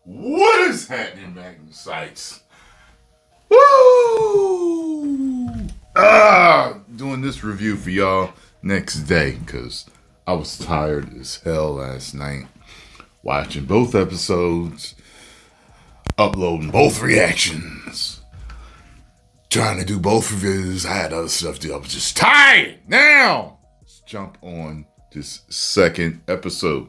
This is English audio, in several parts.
What is happening, Magnus sites? Woo! Doing this review for y'all next day because I was tired as hell last night watching both episodes, uploading both reactions, trying to do both reviews. I had other stuff to do. I was just tired. Now, let's jump on this second episode.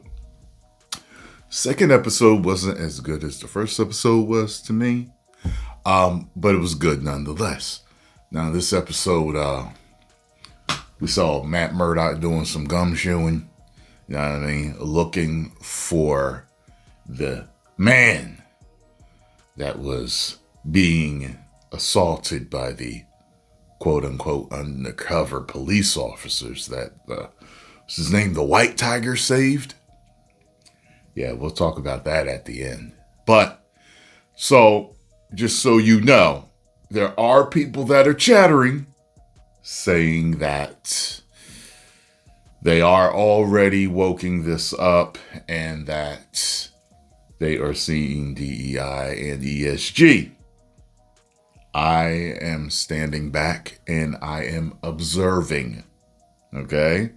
Second episode wasn't as good as the first episode was to me, but it was good nonetheless. Now, this episode, we saw Matt Murdock doing some gumshoeing, you know what I mean, looking for the man that was being assaulted by the quote-unquote undercover police officers that, what's his name, the White Tiger saved? Yeah, we'll talk about that at the end. But, so, just so you know, there are people that are chattering, saying that they are already woking this up and that they are seeing DEI and ESG. I am standing back and I am observing, okay?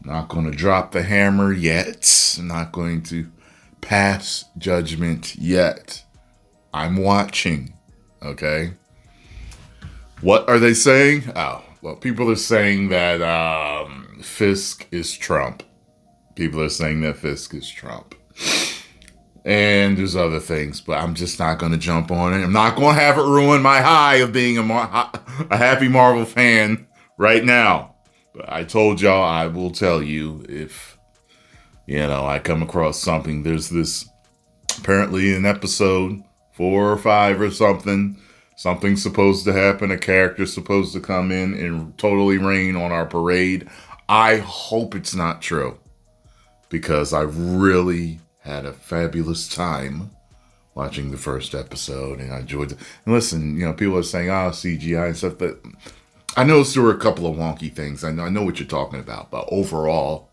Not going to drop the hammer yet. I'm not going to pass judgment yet. I'm watching, okay? What are they saying? Oh, well, people are saying that Fisk is Trump. People are saying that Fisk is Trump. And there's other things, but I'm just not going to jump on it. I'm not going to have it ruin my high of being a happy Marvel fan right now. But I told y'all I will tell you if, I come across something. There's this, apparently in episode 4 or 5 or something, something's supposed to happen. A character's supposed to come in and totally rain on our parade. I hope it's not true because I really had a fabulous time watching the first episode and I enjoyed it. And listen, people are saying, CGI and stuff, but I noticed there were a couple of wonky things. I know what you're talking about, but overall,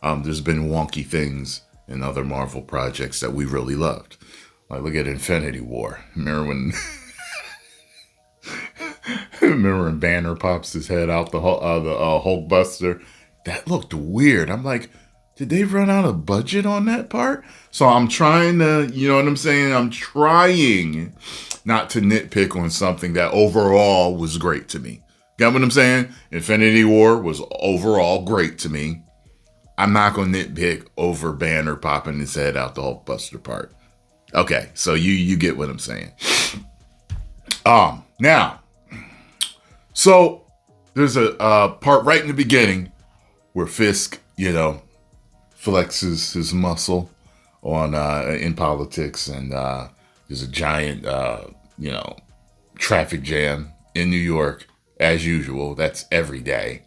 there's been wonky things in other Marvel projects that we really loved. Like, look at Infinity War. Remember when Banner pops his head out the Hulkbuster? That looked weird. I'm like, did they run out of budget on that part? So I'm trying to, you know what I'm saying? I'm trying not to nitpick on something that overall was great to me. Got what I'm saying? Infinity War was overall great to me. I'm not going to nitpick over Banner popping his head out the Hulkbuster part. Okay, so you get what I'm saying. Now, so there's a part right in the beginning where Fisk, flexes his muscle on in politics, and there's a giant, traffic jam in New York. As usual, that's every day.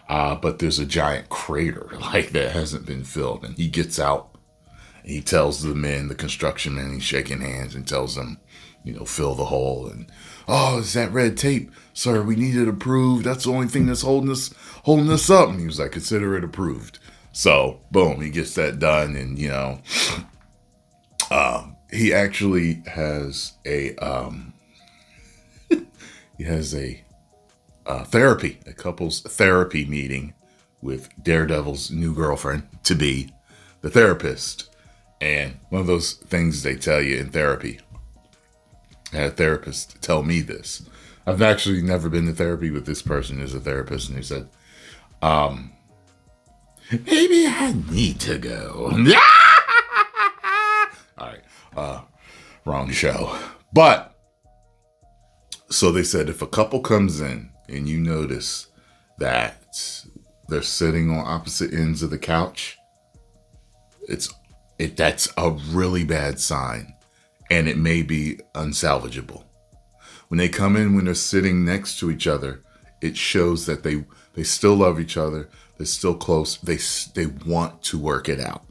But there's a giant crater that hasn't been filled. And he gets out and he tells the men, the construction men, he's shaking hands and tells them, fill the hole. And, it's that red tape. Sir, we need it approved. That's the only thing that's holding us up. And he was like, consider it approved. So, boom, he gets that done. And, he actually has a a couple's therapy meeting with Daredevil's new girlfriend to be the therapist. And one of those things they tell you in therapy, I had a therapist tell me this. I've actually never been to therapy, but this person is a therapist, and he said, maybe I need to go. All right, wrong show. But, so they said if a couple comes in and you notice that they're sitting on opposite ends of the couch, that's a really bad sign, and it may be unsalvageable. When they come in, when they're sitting next to each other, it shows that they still love each other, they're still close, they want to work it out.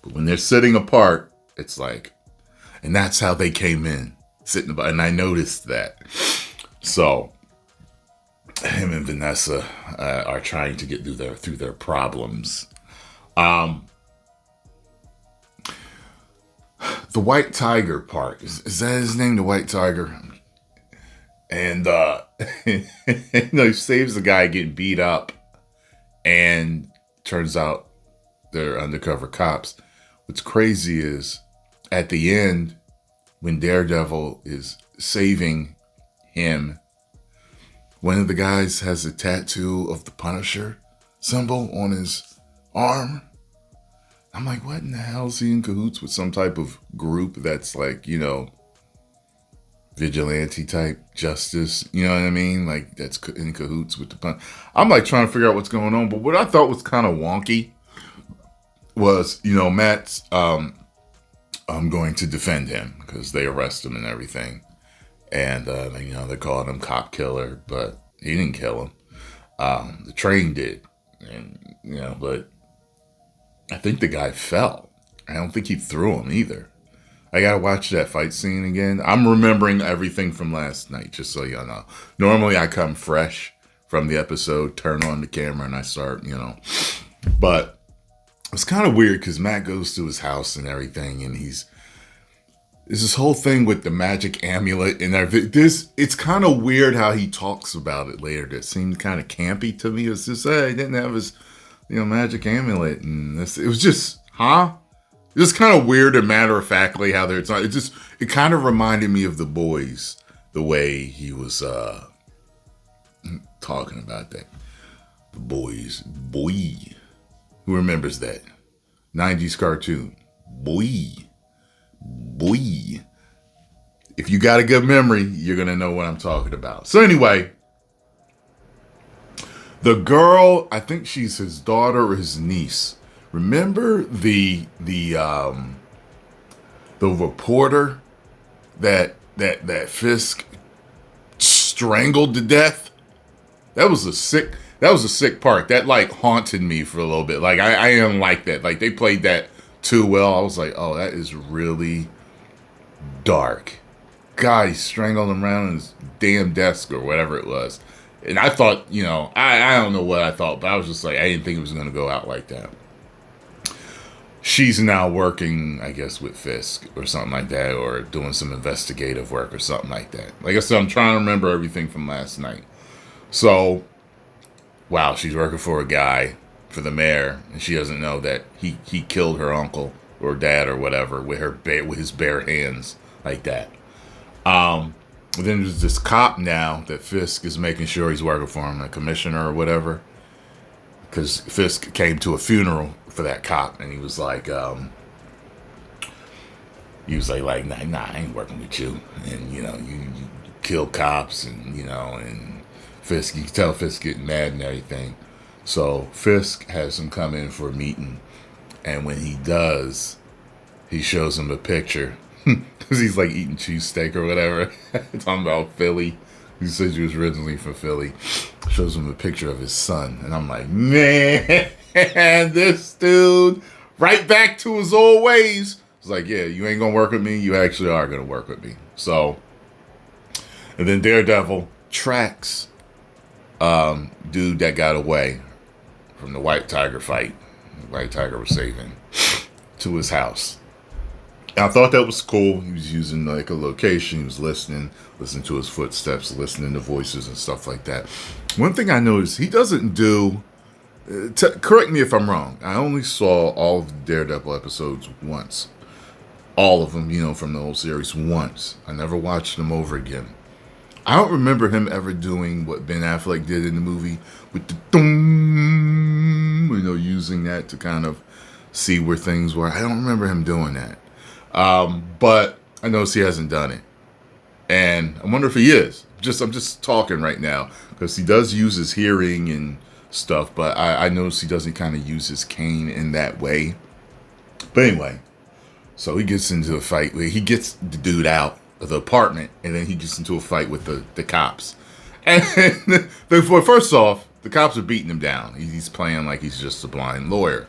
But when they're sitting apart, it's like, and that's how they came in, sitting about, and I noticed that. So him and Vanessa are trying to get through their problems. the White Tiger part. Is that his name? The White Tiger? And he saves the guy getting beat up, and turns out they're undercover cops. What's crazy is at the end, when Daredevil is saving him, one of the guys has a tattoo of the Punisher symbol on his arm. I'm like, what in the hell is he in cahoots with some type of group that's like, vigilante type justice? You know what I mean? Like, that's in cahoots with the Punisher. I'm like trying to figure out what's going on. But what I thought was kind of wonky was, Matt's going to defend him because they arrest him and everything. And, they called him cop killer, but he didn't kill him. The train did. And, but I think the guy fell. I don't think he threw him either. I gotta watch that fight scene again. I'm remembering everything from last night, just so y'all know. Normally I come fresh from the episode, turn on the camera, and I start, But it's kind of weird because Matt goes to his house and everything, and there's this whole thing with the magic amulet and everything. It's kind of weird how he talks about it later. That seemed kind of campy to me. It's just, he didn't have his, magic amulet, and it was just, huh? It was kind of weird and matter-of-factly how they're talking. It kind of reminded me of The Boys, the way he was talking about that. The Boys. Boy. Who remembers that? 90s cartoon. Boy. If you got a good memory, you're going to know what I'm talking about. So anyway, the girl, I think she's his daughter or his niece. Remember the reporter that Fisk strangled to death? That was a sick part. That like haunted me for a little bit. Like I didn't like that. Like they played that too well. I was like, oh, that is really dark. God, he strangled him around in his damn desk or whatever it was. And I thought, I don't know what I thought, but I was just like, I didn't think it was going to go out like that. She's now working, I guess, with Fisk or something like that, or doing some investigative work or something like that. Like I said, I'm trying to remember everything from last night. So, wow, she's working for a guy, for the mayor, and she doesn't know that he killed her uncle or dad or whatever with his bare hands like that. Then there's this cop now that Fisk is making sure he's working for him, a commissioner or whatever, because Fisk came to a funeral for that cop, and he was like, nah, I ain't working with you, and you kill cops, and and Fisk, you can tell Fisk getting mad and everything. So Fisk has him come in for a meeting, and when he does, he shows him a picture because he's like eating cheesesteak or whatever. Talking about Philly. He says he was originally from Philly. Shows him a picture of his son, and I'm like, man, this dude right back to his old ways. It's like, yeah, you ain't gonna work with me. You actually are gonna work with me. So, and then Daredevil tracks dude that got away from the White Tiger fight. The White Tiger was saving to his house. And I thought that was cool. He was using like a location. He was listening to his footsteps, listening to voices and stuff like that. One thing I noticed, he doesn't do, correct me if I'm wrong, I only saw all of the Daredevil episodes once. All of them, from the whole series once. I never watched them over again. I don't remember him ever doing what Ben Affleck did in the movie with the dum, using that to kind of see where things were. I don't remember him doing that. But I notice he hasn't done it. And I wonder if he is. I'm just talking right now because he does use his hearing and stuff, but I notice he doesn't kind of use his cane in that way. But anyway, so he gets into a fight. He gets the dude out of the apartment, and then he gets into a fight with the cops. And first off, the cops are beating him down. He's playing like he's just a blind lawyer.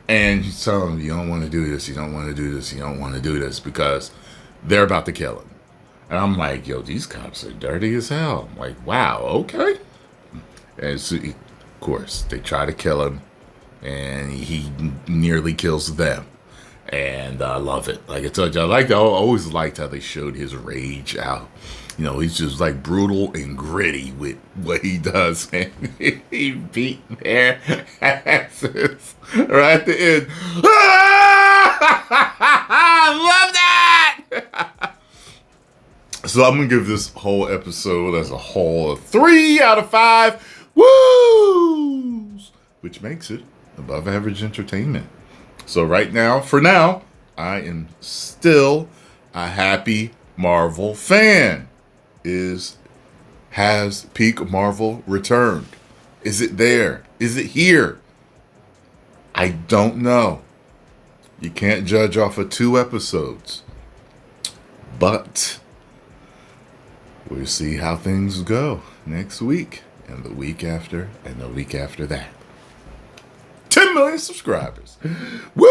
And he's telling him, you don't want to do this, you don't want to do this, you don't want to do this, because they're about to kill him. And I'm like, yo, these cops are dirty as hell. I'm like, wow, okay. And so, of course, they try to kill him, and he nearly kills them. And I love it. Like I told you, I always liked how they showed his rage out. You know, he's just like brutal and gritty with what he does. And he beat their asses right at the end. I love that! So I'm going to give this whole episode as a whole a 3 out of 5 woos, which makes it above average entertainment. So right now, for now, I am still a happy Marvel fan. Has peak Marvel returned? Is it there? Is it here? I don't know. You can't judge off of 2 episodes. But we'll see how things go next week, and the week after, and the week after that. 10 million subscribers. Woo!